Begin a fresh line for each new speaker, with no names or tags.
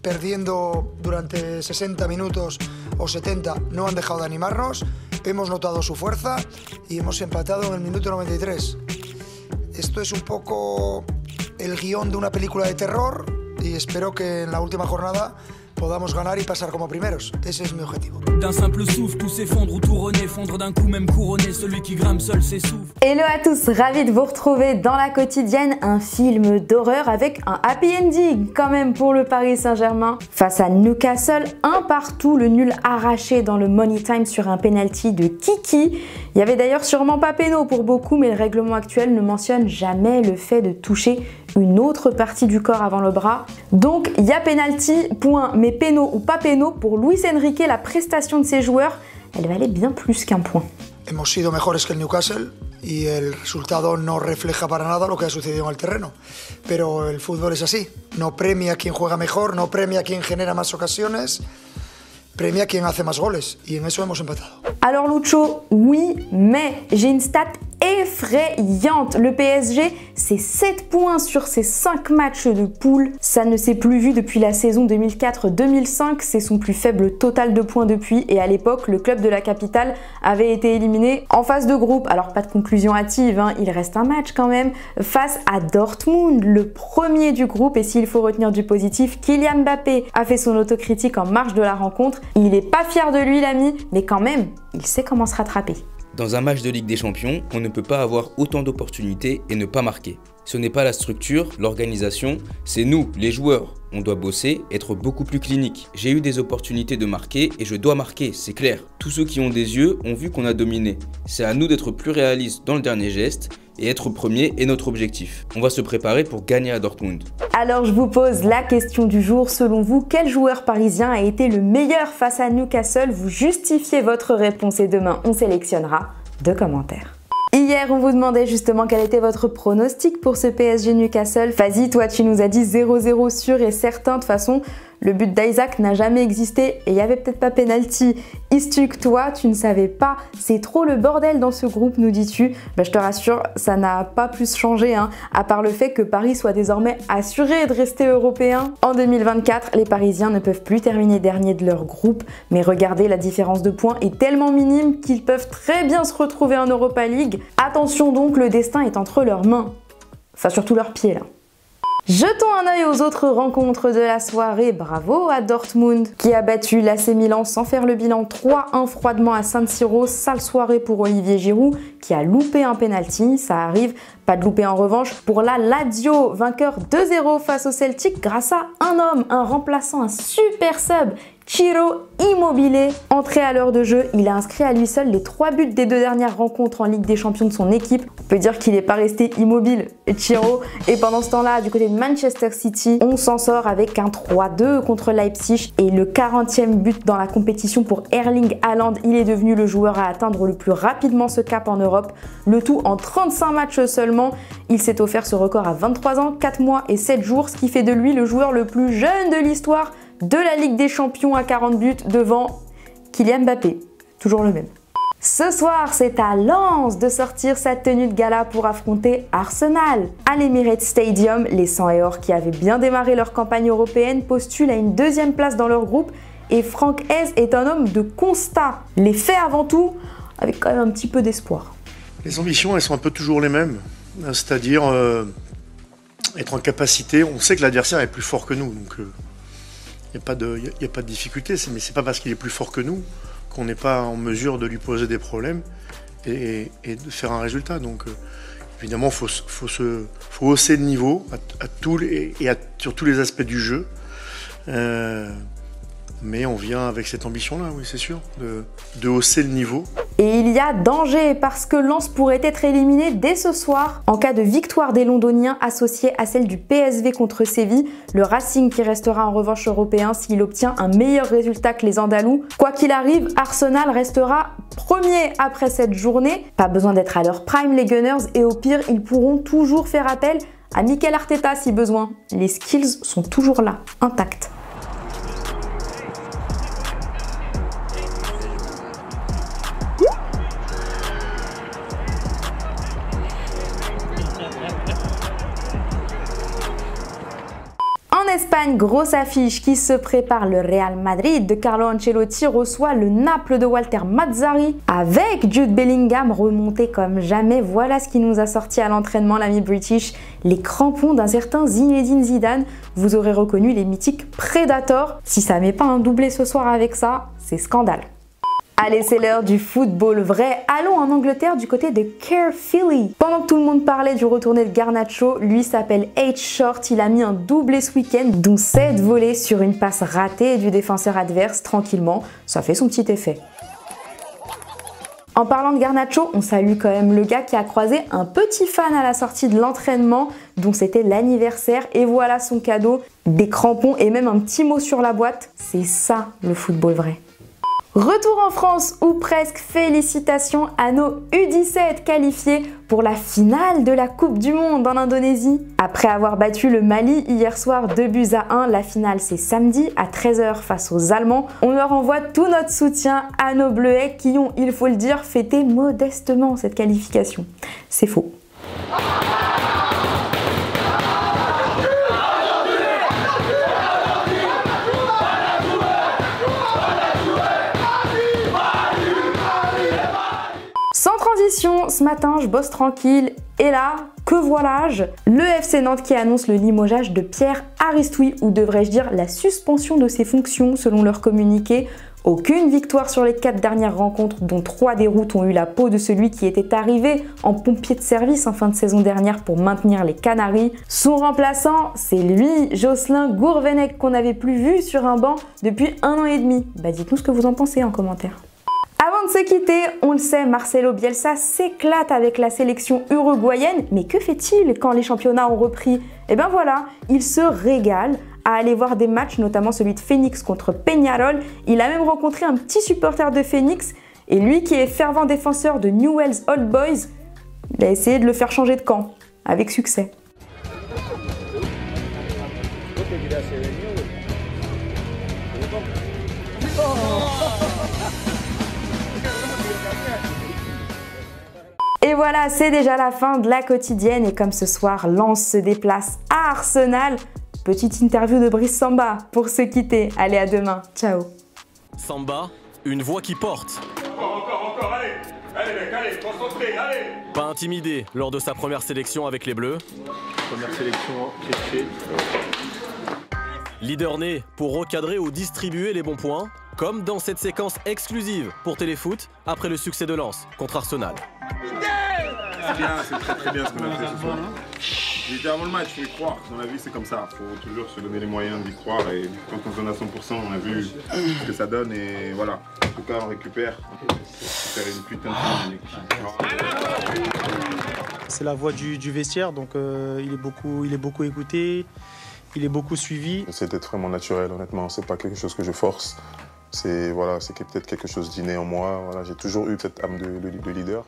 perdiendo durante 60 minutos o 70, no han dejado de animarnos, hemos notado su fuerza y hemos empatado en el minuto 93. Esto es un poco el guión de una película de terror y espero que en la última jornada podamos ganar y pasar como primeros. Ese es mi objetivo.
D'un simple souffle, tout s'effondre ou tout renaît, fondre d'un coup même couronné, celui qui grimpe seul s'essouffle.
Hello à tous, ravi de vous retrouver dans La Quotidienne, un film d'horreur avec un happy ending quand même pour le Paris Saint-Germain. Face à Newcastle, un partout, le nul arraché dans le Money Time sur un penalty de Kiki. Il y avait d'ailleurs sûrement pas péno pour beaucoup, mais le règlement actuel ne mentionne jamais le fait de toucher une autre partie du corps avant le bras. Donc il y a penalty, point, mais péno ou pas péno, pour Luis Enrique, la prestation de ses joueurs, elle valait bien plus qu'un point.
Hemos sido mejores que el Newcastle y el resultado no refleja para nada lo que ha sucedido en el terreno. Pero el fútbol es así, no premia a quien juega mejor, no premia a quien genera más ocasiones, premia a quien hace más goles y en eso hemos empatado.
Alors Lucho, oui, mais j'ai une stat effrayante. Le PSG, c'est 7 points sur ses 5 matchs de poule. Ça ne s'est plus vu depuis la saison 2004-2005. C'est son plus faible total de points depuis. Et à l'époque, le club de la capitale avait été éliminé en phase de groupe. Alors pas de conclusion hâtive, hein, il reste un match quand même. Face à Dortmund, le premier du groupe. Et s'il faut retenir du positif, Kylian Mbappé a fait son autocritique en marge de la rencontre. Il n'est pas fier de lui, l'ami, mais quand même, il sait comment se rattraper.
Dans un match de Ligue des Champions, on ne peut pas avoir autant d'opportunités et ne pas marquer. Ce n'est pas la structure, l'organisation, c'est nous, les joueurs. On doit bosser, être beaucoup plus clinique. J'ai eu des opportunités de marquer et je dois marquer, c'est clair. Tous ceux qui ont des yeux ont vu qu'on a dominé. C'est à nous d'être plus réalistes dans le dernier geste et être premier est notre objectif. On va se préparer pour gagner à Dortmund.
Alors je vous pose la question du jour. Selon vous, quel joueur parisien a été le meilleur face à Newcastle? Vous justifiez votre réponse et demain on sélectionnera 2 commentaires. Hier, on vous demandait justement quel était votre pronostic pour ce PSG Newcastle. Vas-y, toi, tu nous as dit 0-0 sûr et certain. De toute façon, le but d'Isaac n'a jamais existé et il n'y avait peut-être pas penalty. Istuk, toi, tu ne savais pas. C'est trop le bordel dans ce groupe, nous dis-tu. Bah, je te rassure, ça n'a pas plus changé, hein, à part le fait que Paris soit désormais assuré de rester européen. En 2024, les Parisiens ne peuvent plus terminer dernier de leur groupe. Mais regardez, la différence de points est tellement minime qu'ils peuvent très bien se retrouver en Europa League. Attention donc, le destin est entre leurs mains. Enfin, surtout leurs pieds, là. Jetons un œil aux autres rencontres de la soirée. Bravo à Dortmund qui a battu l'AC Milan sans faire le bilan 3-1 froidement à San Siro. Sale soirée pour Olivier Giroud qui a loupé un penalty. Ça arrive, pas de louper en revanche pour la Lazio, vainqueur 2-0 face au Celtic grâce à un homme, un remplaçant, un super sub. Ciro Immobile, entré à l'heure de jeu, il a inscrit à lui seul les 3 buts des 2 dernières rencontres en Ligue des Champions de son équipe. On peut dire qu'il n'est pas resté immobile, Ciro. Et pendant ce temps-là, du côté de Manchester City, on s'en sort avec un 3-2 contre Leipzig et le 40e but dans la compétition pour Erling Haaland. Il est devenu le joueur à atteindre le plus rapidement ce cap en Europe, le tout en 35 matchs seulement. Il s'est offert ce record à 23 ans, 4 mois et 7 jours, ce qui fait de lui le joueur le plus jeune de l'histoire de la Ligue des Champions à 40 buts devant Kylian Mbappé, toujours le même. Ce soir, c'est à Lens de sortir sa tenue de gala pour affronter Arsenal. À l'Emirates Stadium, les 100 et or qui avaient bien démarré leur campagne européenne postulent à une 2e place dans leur groupe et Franck Hez est un homme de constat. Les faits avant tout, avec quand même un petit peu d'espoir.
Les ambitions, elles sont un peu toujours les mêmes, c'est-à-dire être en capacité, on sait que l'adversaire est plus fort que nous, donc il n'y a pas de difficulté, mais c'est pas parce qu'il est plus fort que nous qu'on n'est pas en mesure de lui poser des problèmes et de faire un résultat. Donc évidemment, faut hausser le niveau sur tous les aspects du jeu. Mais on vient avec cette ambition-là, oui, c'est sûr, de hausser le niveau.
Et il y a danger parce que Lens pourrait être éliminé dès ce soir en cas de victoire des Londoniens associée à celle du PSV contre Séville. Le Racing qui restera en revanche européen s'il obtient un meilleur résultat que les Andalous. Quoi qu'il arrive, Arsenal restera premier après cette journée. Pas besoin d'être à leur prime les Gunners et au pire, ils pourront toujours faire appel à Mikel Arteta si besoin. Les skills sont toujours là, intacts. En Espagne, Espagne, grosse affiche qui se prépare. Le Real Madrid de Carlo Ancelotti reçoit le Naples de Walter Mazzarri avec Jude Bellingham remonté comme jamais. Voilà ce qui nous a sorti à l'entraînement l'ami British. Les crampons d'un certain Zinedine Zidane. Vous aurez reconnu les mythiques Predator. Si ça met pas un doublé ce soir avec ça, c'est scandale. Allez, c'est l'heure du football vrai. Allons en Angleterre du côté de Caerphilly. Pendant que tout le monde parlait du retourné de Garnacho, lui s'appelle H. Short. Il a mis un doublé ce week-end, dont 7 volées sur une passe ratée du défenseur adverse tranquillement. Ça fait son petit effet. En parlant de Garnacho, on salue quand même le gars qui a croisé un petit fan à la sortie de l'entraînement, dont c'était l'anniversaire. Et voilà son cadeau, des crampons et même un petit mot sur la boîte. C'est ça le football vrai. Retour en France, ou presque. Félicitations à nos U17 qualifiés pour la finale de la Coupe du Monde en Indonésie. Après avoir battu le Mali hier soir 2-1, la finale c'est samedi à 13 h face aux Allemands. On leur envoie tout notre soutien à nos Bleuets qui ont, il faut le dire, fêté modestement cette qualification. C'est faux. Sans transition, ce matin, je bosse tranquille et là, que voilà-je? Le FC Nantes qui annonce le limogeage de Pierre Aristoui, ou devrais-je dire la suspension de ses fonctions selon leur communiqué. Aucune victoire sur les 4 dernières rencontres, dont 3 déroutes ont eu la peau de celui qui était arrivé en pompier de service en fin de saison dernière pour maintenir les Canaries. Son remplaçant, c'est lui, Jocelyn Gourvenec, qu'on n'avait plus vu sur un banc depuis 1 an et demi. Bah dites-nous ce que vous en pensez en commentaire. Avant de se quitter, on le sait, Marcelo Bielsa s'éclate avec la sélection uruguayenne, mais que fait-il quand les championnats ont repris? Et ben voilà, il se régale à aller voir des matchs, notamment celui de Phoenix contre Peñarol. Il a même rencontré un petit supporter de Phoenix, et lui qui est fervent défenseur de Newell's Old Boys, il a essayé de le faire changer de camp, avec succès. Et voilà, c'est déjà la fin de la quotidienne et comme ce soir, Lens se déplace à Arsenal. Petite interview de Brice Samba pour se quitter. Allez, à demain. Ciao.
Samba, une voix qui porte.
Encore, allez. Allez mec, allez, concentré, allez.
Pas intimidé lors de sa première sélection avec les Bleus.
Première sélection, qu'est-ce que tu fais?
Leader né pour recadrer ou distribuer les bons points, comme dans cette séquence exclusive pour Téléfoot après le succès de Lens contre Arsenal.
C'est bien, c'est très bien ce qu'on a fait ce soir. Littéralement le match, il faut y croire. Dans la vie c'est comme ça, il faut toujours se donner les moyens d'y croire et quand on se donne à 100%, on a vu ce que ça donne et voilà. En tout cas on récupère une putain de finale.
C'est la voix du vestiaire, donc il est beaucoup écouté, il est beaucoup suivi.
C'est d'être vraiment naturel, honnêtement, c'est pas quelque chose que je force. C'est voilà, peut-être quelque chose d'inné en moi. Voilà, j'ai toujours eu cette âme de leader.